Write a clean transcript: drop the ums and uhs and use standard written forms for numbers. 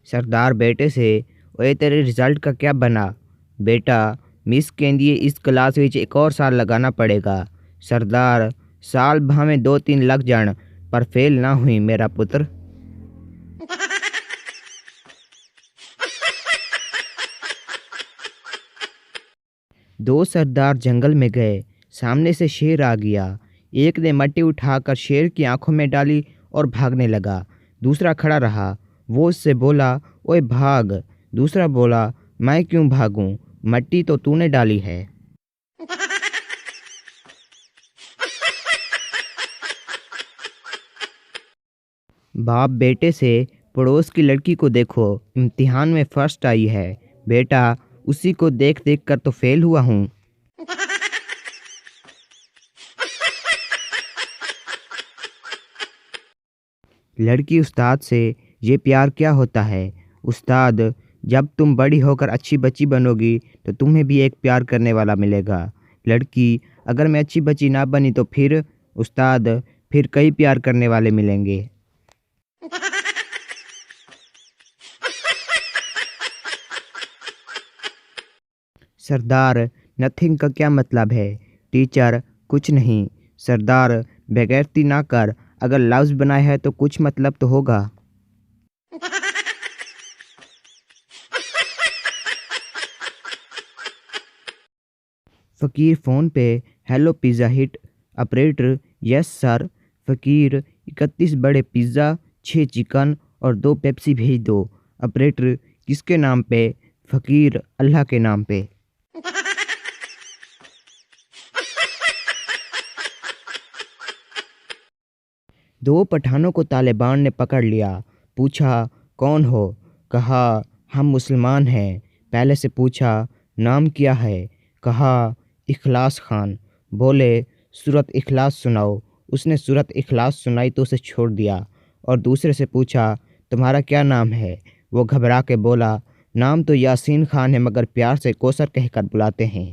سردار بیٹے سے اوے تیرے رزلٹ کا کیا بنا؟ بیٹا مس کہندی اس کلاس وچ ایک اور سال لگانا پڑے گا۔ سردار سال بھاویں 2-3 لگ جان پر فیل نہ ہوئی میرا پتر۔ دو سردار جنگل میں گئے، سامنے سے شیر آ گیا۔ ایک نے مٹی اٹھا کر شیر کی آنکھوں میں ڈالی اور بھاگنے لگا۔ دوسرا کھڑا رہا، وہ اس سے بولا اوے بھاگ۔ دوسرا بولا میں کیوں بھاگوں، مٹی تو نے ڈالی ہے۔ باپ بیٹے سے پڑوس کی لڑکی کو دیکھو امتحان میں فرسٹ آئی ہے، بیٹا اسی کو دیکھ دیکھ کر تو فیل ہوا ہوں۔ لڑکی استاد سے یہ پیار کیا ہوتا ہے؟ استاد جب تم بڑی ہو کر اچھی بچی بنو گی تو تمہیں بھی ایک پیار کرنے والا ملے گا۔ لڑکی اگر میں اچھی بچی نہ بنی تو پھر؟ استاد پھر کئی پیار کرنے والے ملیں گے۔ سردار نتھنگ کا کیا مطلب ہے؟ ٹیچر کچھ نہیں۔ سردار بےغیرتی نہ کر، اگر لفظ بنائے ہے تو کچھ مطلب تو ہوگا۔ فقیر فون پہ ہیلو پیزا ہٹ۔ آپریٹر یس سر۔ فقیر 31 بڑے پیزا، 6 چکن اور 2 پیپسی بھیج دو۔ آپریٹر کس کے نام پہ؟ فقیر اللہ کے نام پہ۔ دو پٹھانوں کو طالبان نے پکڑ لیا، پوچھا کون ہو؟ کہا ہم مسلمان ہیں۔ پہلے سے پوچھا نام کیا ہے؟ کہا اخلاص خان۔ بولے سورۃ اخلاص سناؤ۔ اس نے سورۃ اخلاص سنائی تو اسے چھوڑ دیا، اور دوسرے سے پوچھا تمہارا کیا نام ہے؟ وہ گھبرا کے بولا نام تو یاسین خان ہے مگر پیار سے کوثر کہہ کر بلاتے ہیں۔